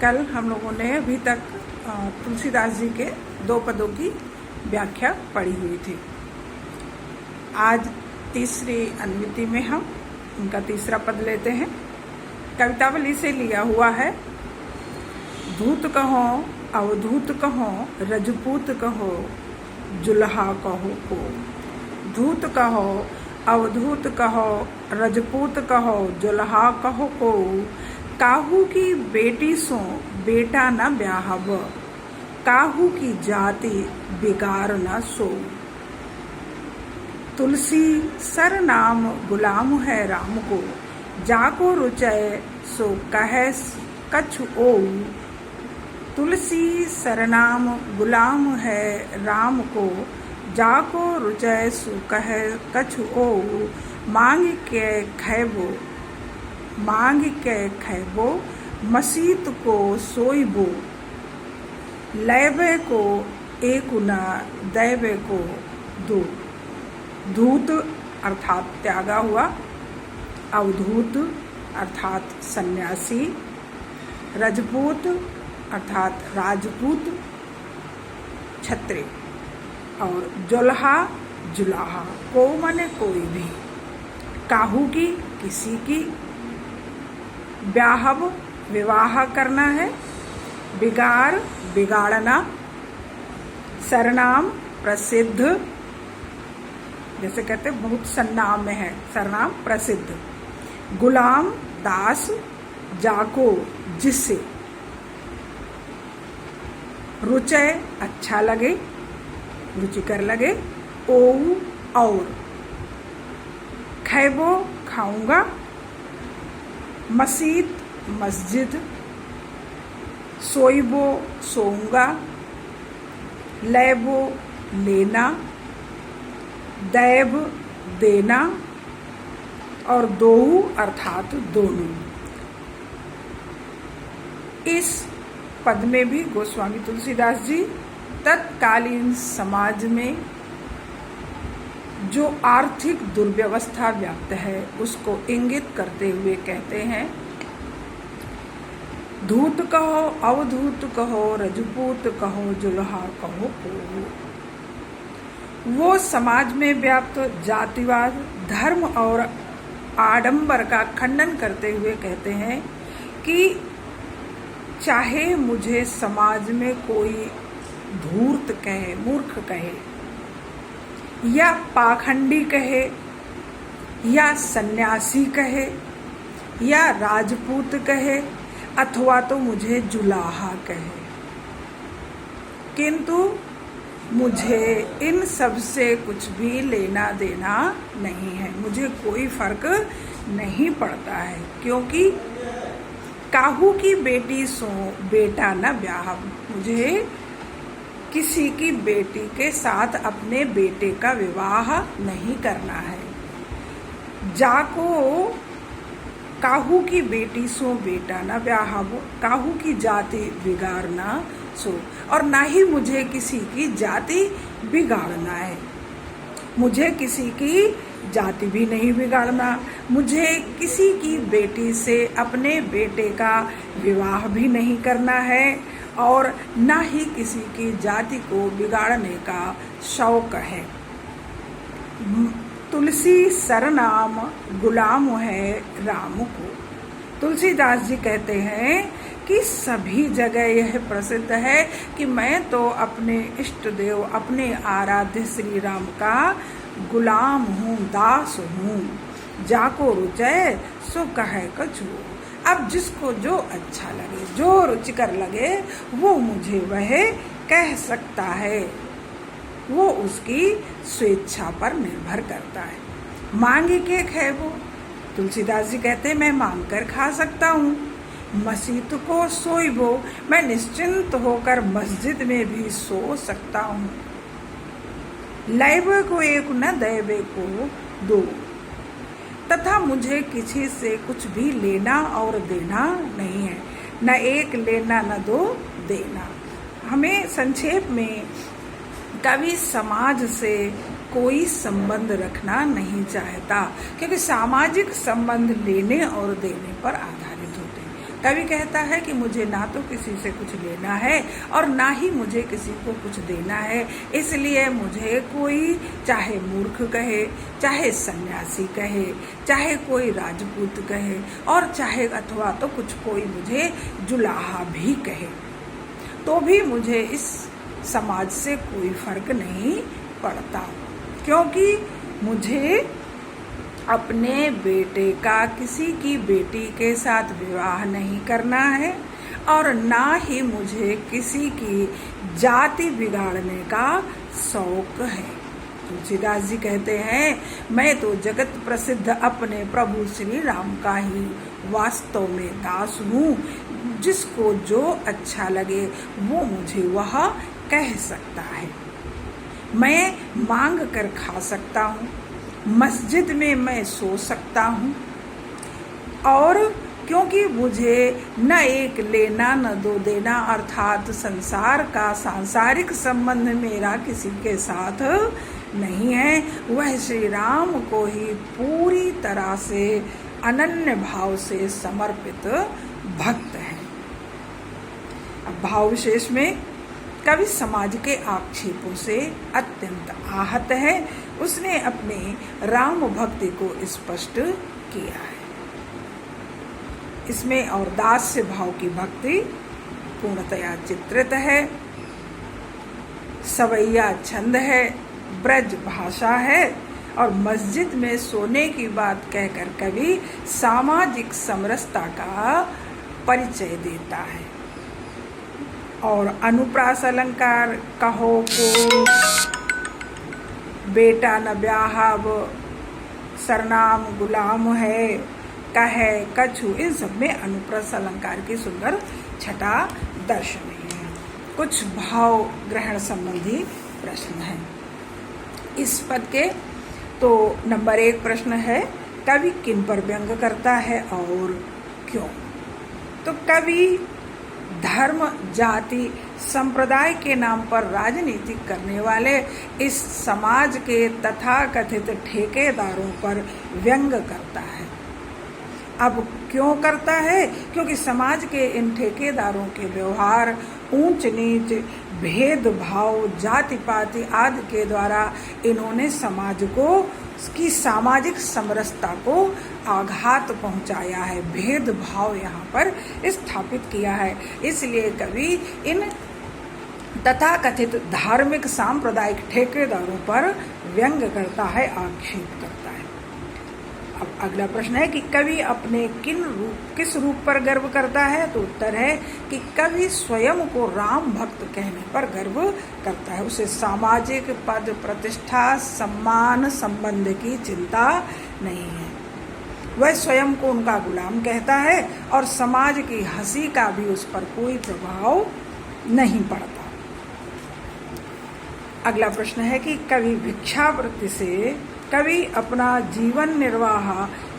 कल हम लोगों ने अभी तक तुलसीदास जी के 2 पदों की व्याख्या पढ़ी हुई थी। आज तीसरी अनुवृत्ति में हम उनका तीसरा पद लेते हैं। कवितावली से लिया हुआ है। धूत कहो अवधूत कहो रजपूत कहो जुल्हा कहो को। धूत कहो अवधूत कहो रजपूत कहो जुल्हा कहो को। काहू की बेटी सो बेटा न ब्याहब, काहू की जाति बिगाड़ न सो। तुलसी सर नाम गुलाम है राम को, जाको रुचय सो कहे कछु ओऊ। तुलसी सरनाम गुलाम है राम को, जाको रुचय सो कहे कछु ओऊ। मांग के खैबो मसीत को सोइबो, लैबे को एक न दैबे को दो। धूत अर्थात त्यागा हुआ, अवधूत अर्थात सन्यासी, रजपूत अर्थात राजपूत क्षत्रिय, और जुल्हा जुलाहा को माने कोई भी। काहू की किसी की, ब्याहब विवाह करना है, बिगाड़ बिगाड़ना, सरनाम प्रसिद्ध, जैसे कहते बहुत सन्नाम में है सरनाम प्रसिद्ध। गुलाम दास, जाको जिससे, रुचय अच्छा लगे रुचिकर लगे, ओऊ और, खैबो खाऊंगा, मसीत मस्जिद, सोइबो सोऊंगा, लैबो लेना, दैब देना, और दोऊ अर्थात दोनों। इस पद में भी गोस्वामी तुलसीदास जी तत्कालीन समाज में जो आर्थिक दुर्व्यवस्था व्याप्त है उसको इंगित करते हुए कहते हैं। धूत कहो अवधूत कहो रजपूत कहो जुल्हा कहो को। वो समाज में व्याप्त जातिवाद, धर्म और आडंबर का खंडन करते हुए कहते हैं कि चाहे मुझे समाज में कोई धूर्त कहे, मूर्ख कहे, या पाखंडी कहे, या सन्यासी कहे, या राजपूत कहे, अथवा तो मुझे जुलाहा कहे, किंतु मुझे इन सब से कुछ भी लेना देना नहीं है, मुझे कोई फर्क नहीं पड़ता है। क्योंकि काहू की बेटी सो बेटा न ब्याह, मुझे किसी की बेटी के साथ अपने बेटे का विवाह नहीं करना है। जाको काहू की बेटी सो बेटा न ब्याहब, काहू की जाति बिगाड़ना सो, और ना ही मुझे किसी की जाति बिगाड़ना है। मुझे किसी की जाति भी नहीं बिगाड़ना, मुझे किसी की बेटी से अपने बेटे का विवाह भी नहीं करना है, और ना ही किसी की जाति को बिगाड़ने का शौक है। तुलसी सरनाम गुलाम है राम को। तुलसीदास जी कहते हैं कि सभी जगह यह प्रसिद्ध है कि मैं तो अपने इष्ट देव, अपने आराध्य श्री राम का गुलाम हूँ, दास हूँ। जाको रुचय सो कहे कछु। अब जिसको जो अच्छा लगे, जो रुचिकर लगे, वो मुझे वह कह सकता है, वो उसकी स्वेच्छा पर निर्भर करता है। मांगे के खैबो, तुलसीदास जी कहते हैं मैं मांग कर खा सकता हूँ। मसीत को सोइबो, मैं निश्चिंत होकर मस्जिद में भी सो सकता हूँ। लैबे को एक न दैबे को दो, तथा मुझे किसी से कुछ भी लेना और देना नहीं है, न एक लेना न दो देना। हमें संक्षेप में कवि समाज से कोई संबंध रखना नहीं चाहता, क्योंकि सामाजिक संबंध लेने और देने पर आधारित होते हैं। कवि कहता है कि मुझे ना तो किसी से कुछ लेना है और ना ही मुझे किसी को कुछ देना है, इसलिए मुझे कोई चाहे मूर्ख कहे, चाहे सन्यासी कहे, चाहे कोई राजपूत कहे और चाहे अथवा तो कुछ कोई मुझे जुलाहा भी कहे, तो भी मुझे इस समाज से कोई फर्क नहीं पड़ता, क्योंकि मुझे अपने बेटे का किसी की बेटी के साथ विवाह नहीं करना है और ना ही मुझे किसी की जाति बिगाड़ने का शौक है। तुलसीदास जी कहते हैं, मैं तो जगत प्रसिद्ध अपने प्रभु श्री राम का ही वास्तव में दास हूँ, जिसको जो अच्छा लगे वो मुझे वह कह सकता है। मैं मांग कर खा सकता हूँ, मस्जिद में मैं सो सकता हूँ, और क्योंकि मुझे न एक लेना न दो देना, अर्थात संसार का सांसारिक संबंध मेरा किसी के साथ नहीं है, वह श्री राम को ही पूरी तरह से अनन्य भाव से समर्पित भक्त है। अब भाव विशेष में कवि समाज के आक्षेपों से अत्यंत आहत है। उसने अपने राम भक्ति को स्पष्ट किया है। इसमें और दास्य भाव की भक्ति पूर्णतया चित्रित है। सवैया छंद है, ब्रज भाषा है और मस्जिद में सोने की बात कहकर कवि सामाजिक समरसता का परिचय देता है। और अनुप्रास अलंकार, कहो को बेटा न ब्याहब, सरनाम गुलाम है, कहे कछु, इन सब में अनुप्रास अलंकार की सुंदर छटा दर्शनीय है। कुछ भाव ग्रहण संबंधी प्रश्न हैं इस पद के। तो नंबर 1 प्रश्न है, कवि किन पर व्यंग करता है और क्यों? तो कवि धर्म, जाति, संप्रदाय के नाम पर राजनीति करने वाले इस समाज के तथाकथित ठेकेदारों पर व्यंग करता है। अब क्यों करता है? क्योंकि समाज के इन ठेकेदारों के व्यवहार, ऊंच नीच, भेदभाव, जाति पाति आदि के द्वारा इन्होंने समाज को की सामाजिक समरसता को आघात पहुंचाया है, भेदभाव यहाँ पर स्थापित किया है। इसलिए कवि इन तथाकथित धार्मिक सांप्रदायिक ठेकेदारों पर व्यंग करता है, आक्षेप करता है। अब अगला प्रश्न है कि कवि अपने किस रूप पर गर्व करता है? तो उत्तर है कि कवि स्वयं को राम भक्त कहने पर गर्व करता है। उसे सामाजिक पद, प्रतिष्ठा, सम्मान, संबंध की चिंता नहीं है। वह स्वयं को उनका गुलाम कहता है और समाज की हंसी का भी उस पर कोई प्रभाव नहीं पड़ता। अगला प्रश्न है कि कवि भिक्षावृत्ति से कवि अपना जीवन निर्वाह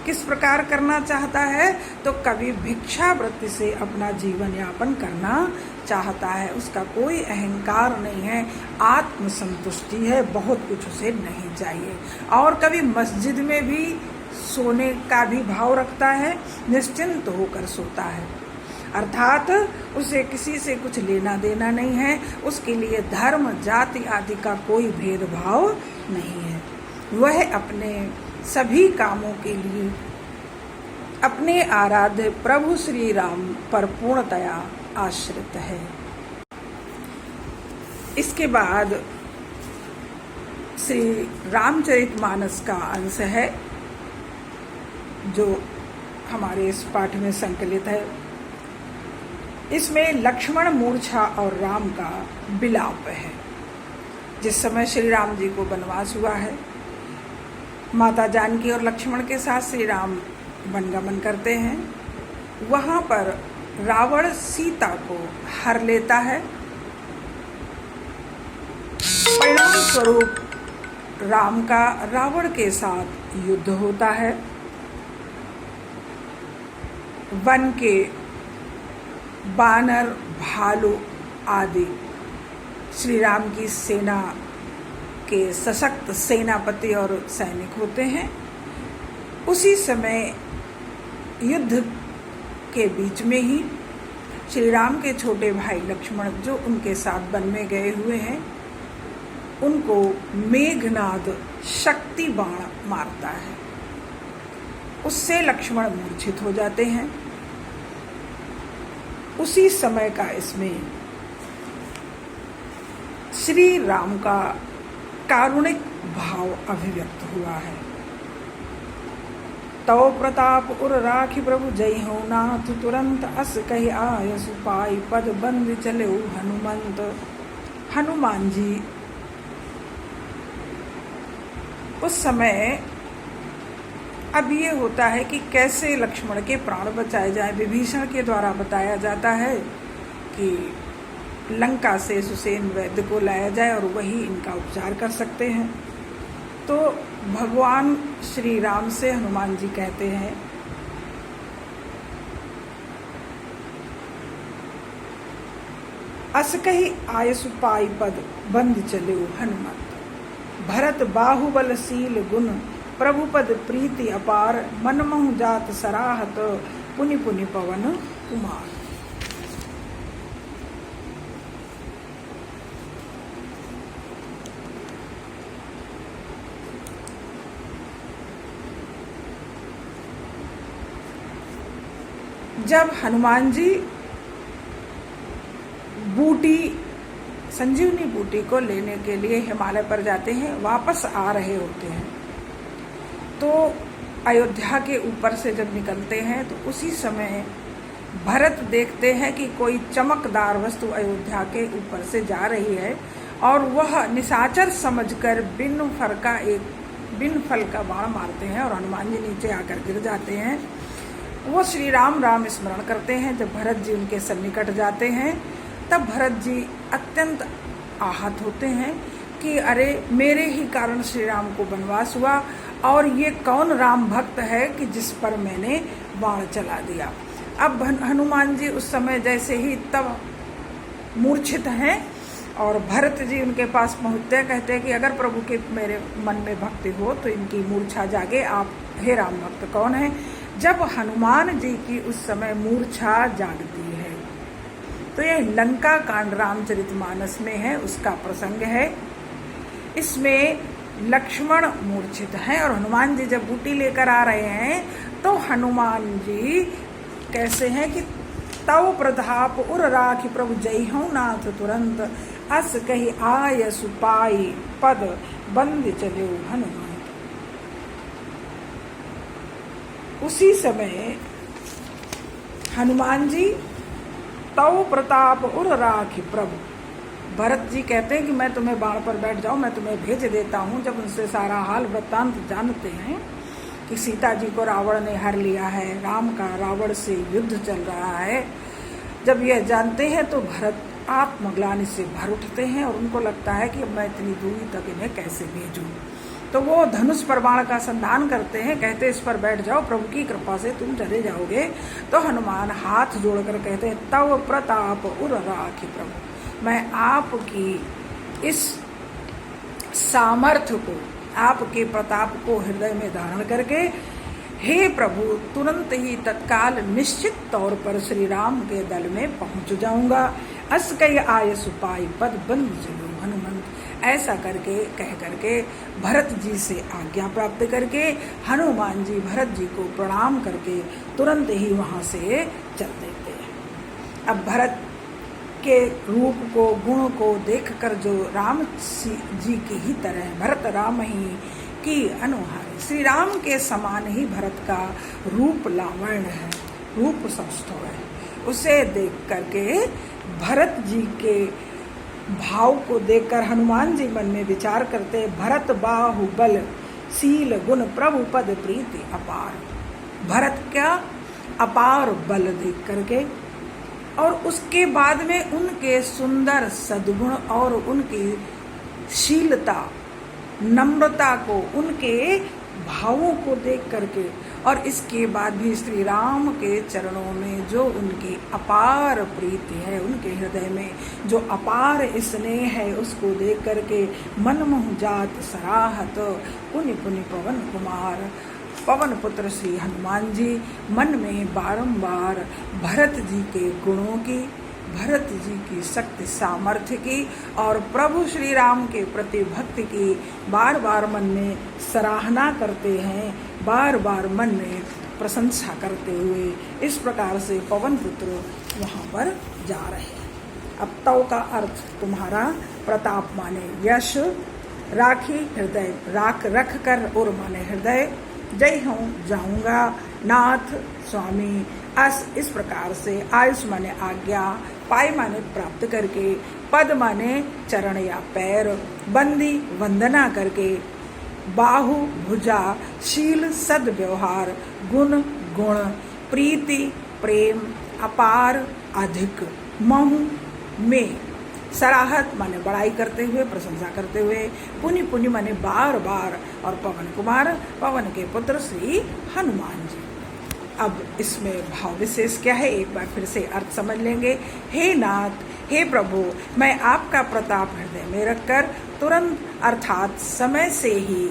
किस प्रकार करना चाहता है? तो कवि भिक्षावृत्ति से अपना जीवन यापन करना चाहता है। उसका कोई अहंकार नहीं है, आत्मसंतुष्टि है, बहुत कुछ उसे नहीं चाहिए। और कवि मस्जिद में भी सोने का भी भाव रखता है, निश्चिंत होकर सोता है, अर्थात उसे किसी से कुछ लेना देना नहीं है। उसके लिए धर्म, जाति आदि का कोई भेदभाव नहीं है। वह अपने सभी कामों के लिए अपने आराध्य प्रभु श्री राम पर पूर्णतया आश्रित है। इसके बाद श्री रामचरितमानस का अंश है जो हमारे इस पाठ में संकलित है। इसमें लक्ष्मण मूर्छा और राम का विलाप है। जिस समय श्री राम जी को वनवास हुआ है, माता जानकी और लक्ष्मण के साथ श्री राम वनगमन करते हैं। वहाँ पर रावण सीता को हर लेता है। परिणाम स्वरूप राम का रावण के साथ युद्ध होता है। वन के बानर, भालू आदि श्री राम की सेना के सशक्त सेनापति और सैनिक होते हैं। उसी समय युद्ध के बीच में ही श्री राम के छोटे भाई लक्ष्मण जो उनके साथ वन में गए हुए हैं, उनको मेघनाद शक्ति बाण मारता है। उससे लक्ष्मण मूर्छित हो जाते हैं। उसी समय का इसमें श्री राम का कारुणिक भाव अभिव्यक्त हुआ है। तव प्रताप उर राखी प्रभु जय हो नाथ, तुरंत अस कही आय सुपाई पद बंद चले हनुमंत। हनुमान जी उस समय, अब ये होता है कि कैसे लक्ष्मण के प्राण बचाए जाए। विभीषण के द्वारा बताया जाता है कि लंका से सुसेन वैद्य को लाया जाए और वही इनका उपचार कर सकते हैं। तो भगवान श्री राम से हनुमान जी कहते हैं, अस कही आयसु पाई पद बंद चले हनुमंत। भरत बाहुबलशील गुण प्रभु पद प्रीति अपार, मन महु जात सराहत पुनि पुनि पवन कुमार। जब हनुमान जी बूटी, संजीवनी बूटी को लेने के लिए हिमालय पर जाते हैं, वापस आ रहे होते हैं, तो अयोध्या के ऊपर से जब निकलते हैं तो उसी समय भरत देखते हैं कि कोई चमकदार वस्तु अयोध्या के ऊपर से जा रही है और वह निशाचर समझकर बिन फल का बाण मारते हैं और हनुमान जी नीचे आकर गिर जाते हैं। वो श्री राम राम स्मरण करते हैं। जब भरत जी उनके सन्निकट जाते हैं तब भरत जी अत्यंत आहत होते हैं कि अरे, मेरे ही कारण श्री राम को वनवास हुआ और ये कौन राम भक्त है कि जिस पर मैंने बाण चला दिया। अब हनुमान जी उस समय जैसे ही तब मूर्छित हैं और भरत जी उनके पास पहुँचते हैं, कहते हैं कि अगर प्रभु के मेरे मन में भक्ति हो तो इनकी मूर्छा जागे, आप हे राम भक्त कौन है। जब हनुमान जी की उस समय मूर्छा जागती है तो यह लंका कांड रामचरितमानस में है, उसका प्रसंग है। इसमें लक्ष्मण मूर्छित हैं और हनुमान जी जब बूटी लेकर आ रहे हैं तो हनुमान जी कैसे हैं कि तव प्रताप उर राखी प्रभु जय हो नाथ, तुरंत अस कही आय सुपाई पद बंद चले हनुमान। उसी समय हनुमान जी तव प्रताप उर राखी प्रभु, भरत जी कहते हैं कि मैं तुम्हें बाण पर बैठ जाऊं, मैं तुम्हें भेज देता हूं। जब उनसे सारा हाल वृत्तांत जानते हैं कि सीता जी को रावण ने हर लिया है, राम का रावण से युद्ध चल रहा है, जब यह जानते हैं तो भरत आत्मग्लानि से भर उठते हैं और उनको लगता है कि अब मैं इतनी दूरी तक इन्हें कैसे भेजूं। तो वो धनुष पर बाण का संधान करते हैं, कहते इस पर बैठ जाओ, प्रभु की कृपा से तुम चले जाओगे। तो हनुमान हाथ जोड़कर कहते हैं तव प्रताप उर राखी प्रभु, मैं आपकी इस सामर्थ्य को, आपके प्रताप को हृदय में धारण करके हे प्रभु तुरंत ही तत्काल निश्चित तौर पर श्री राम के दल में पहुंच जाऊंगा। अस कई आय सुपाई पद बंद चलो हनुमंत। ऐसा करके कह करके भरत जी से आज्ञा प्राप्त करके हनुमान जी भरत जी को प्रणाम करके तुरंत ही वहां से चल देते हैं। अब भरत के रूप को, गुण को देखकर जो राम जी की ही तरह भरत राम ही की अनुहारी, श्री राम के समान ही भरत का रूप लावण्य है, रूप सौष्ठव है। उसे देख करके भरत जी के भाव को देखकर हनुमान जी मन में विचार करते, भरत बाहुबल शील गुण प्रभु पद प्रीति अपार। भरत क्या अपार बल देख करके और उसके बाद में उनके सुंदर सद्गुण और उनकी शीलता, नम्रता को, उनके भावों को देख करके और इसके बाद भी श्री राम के चरणों में जो उनकी अपार प्रीति है, उनके हृदय में जो अपार स्नेह है, उसको देख करके मन मोह जात सराहत पुनि पुनि पवन कुमार। पवन पुत्र श्री हनुमान जी मन में बारंबार भरत जी के गुणों की, भरत जी की शक्ति सामर्थ्य की और प्रभु श्री राम के प्रति भक्ति की बार बार मन में सराहना करते हैं, बार बार मन में प्रशंसा करते हुए इस प्रकार से पवन पुत्र वहाँ पर जा रहे हैं। अब तव का अर्थ तुम्हारा, प्रताप माने यश, राखी हृदय, राख रख कर और माने हृदय, जय हूँ जाऊंगा, नाथ स्वामी, अस इस प्रकार से, आयुष माने आज्ञा, पाई माने प्राप्त करके, पद माने चरण या पैर, बंदी वंदना करके, बाहु भुजा, शील सद्व्यवहार, गुण गुण, प्रीति प्रेम, अपार अधिक, महु में, सराहत माने बड़ाई करते हुए, प्रशंसा करते हुए, पुनि पुनि माने बार बार, और पवन कुमार पवन के पुत्र श्री हनुमान जी। अब इसमें भाव विशेष क्या है, एक बार फिर से अर्थ समझ लेंगे। हे नाथ, हे प्रभु, मैं आपका प्रताप हृदय में रखकर तुरंत अर्थात समय से ही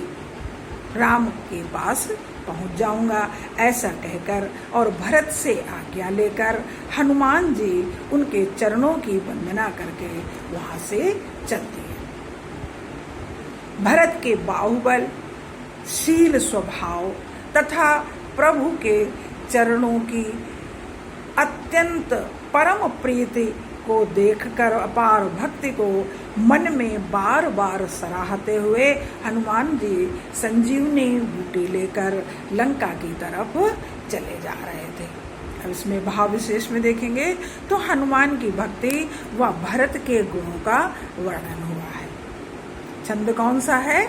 राम के पास पहुंच जाऊंगा, ऐसा कहकर और भरत से आज्ञा लेकर हनुमान जी उनके चरणों की वंदना करके वहां से चलते हैं। भरत के बाहुबल, शील स्वभाव तथा प्रभु के चरणों की अत्यंत परम प्रीति को देखकर अपार भक्ति को मन में बार बार सराहते हुए हनुमान जी संजीवनी बूटी लेकर लंका की तरफ चले जा रहे थे। अब इसमें भाव विशेष में देखेंगे तो हनुमान की भक्ति व भरत के गुणों का वर्णन हुआ है। छंद कौन सा है?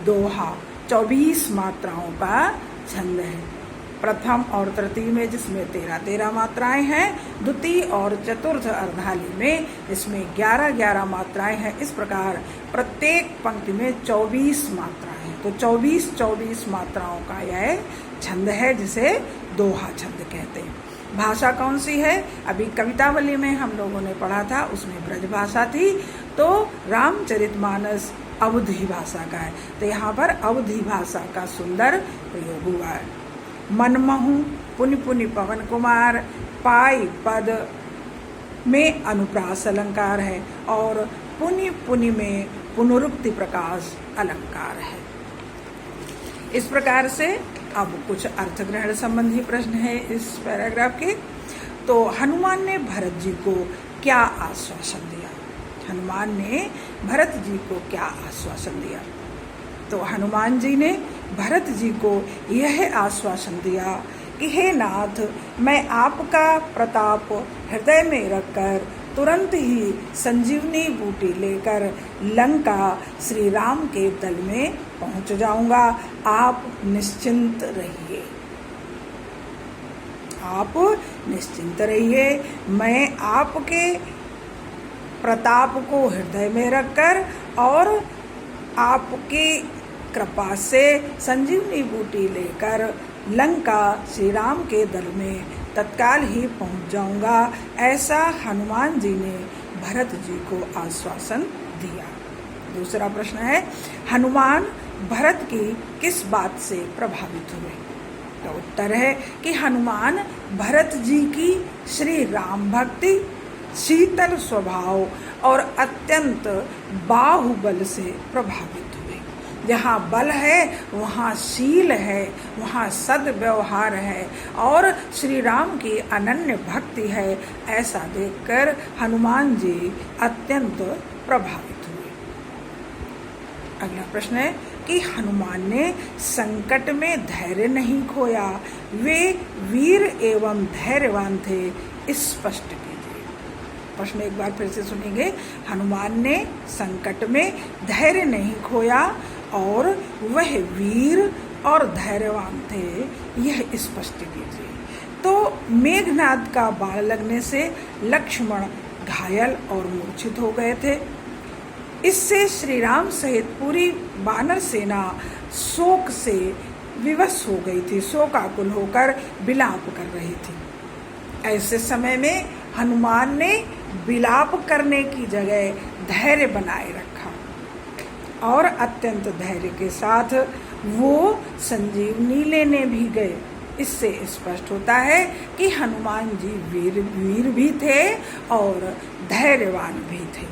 दोहा, 24 मात्राओं का छंद है। प्रथम और तृतीय में जिसमें 13 मात्राएं हैं, द्वितीय और चतुर्थ अर्धाली में इसमें 11 मात्राएं हैं। इस प्रकार प्रत्येक पंक्ति में 24 मात्राएं हैं, तो 24 मात्राओं का यह छंद है जिसे दोहा छंद कहते हैं। भाषा कौन सी है? अभी कवितावली में हम लोगों ने पढ़ा था, उसमें ब्रज भाषा थी, तो रामचरितमानस अवधी भाषा का है, तो यहाँ पर अवधी भाषा का सुंदर प्रयोग हुआ है। मनमहु पुनि पुनि पवन कुमार, पाई पद में अनुप्रास अलंकार है और पुनि पुनि में पुनरुक्ति प्रकाश अलंकार है। इस प्रकार से अब कुछ अर्थ ग्रहण संबंधी प्रश्न है इस पैराग्राफ के। तो हनुमान ने भरत जी को क्या आश्वासन दिया? हनुमान ने भरत जी को क्या आश्वासन दिया? तो हनुमान जी ने भरत जी को यह आश्वासन दिया कि हे नाथ, मैं आपका प्रताप हृदय में रखकर तुरंत ही संजीवनी बूटी लेकर लंका श्री राम के दल में पहुंच जाऊंगा। आप निश्चिंत रहिए, आप निश्चिंत रहिए। मैं आपके प्रताप को हृदय में रखकर और आपकी कृपा से संजीवनी बूटी लेकर लंका श्री राम के दल में तत्काल ही पहुंच जाऊंगा, ऐसा हनुमान जी ने भरत जी को आश्वासन दिया। दूसरा प्रश्न है, हनुमान भरत की किस बात से प्रभावित हुए? तो उत्तर है कि हनुमान भरत जी की श्री राम भक्ति, शीतल स्वभाव और अत्यंत बाहुबल से प्रभावित हुए। जहाँ बल है वहाँ शील है, वहाँ सद्व्यवहार है और श्री राम की अनन्य भक्ति है, ऐसा देखकर हनुमान जी अत्यंत प्रभावित हुए। अगला प्रश्न है कि हनुमान ने संकट में धैर्य नहीं खोया, वे वीर एवं धैर्यवान थे, स्पष्ट कीजिए। प्रश्न एक बार फिर से सुनेंगे। हनुमान ने संकट में धैर्य नहीं खोया और वह वीर और धैर्यवान थे, यह स्पष्ट कीजिए। तो मेघनाद का बाण लगने से लक्ष्मण घायल और मूर्छित हो गए थे। इससे श्री राम सहित पूरी वानर सेना शोक से विवश हो गई थी, शोकाकुल होकर विलाप कर रही थी। ऐसे समय में हनुमान ने विलाप करने की जगह धैर्य बनाए रखा और अत्यंत धैर्य के साथ वो संजीवनी लेने भी गए। इससे स्पष्ट होता है कि हनुमान जी वीर भी थे और धैर्यवान भी थे।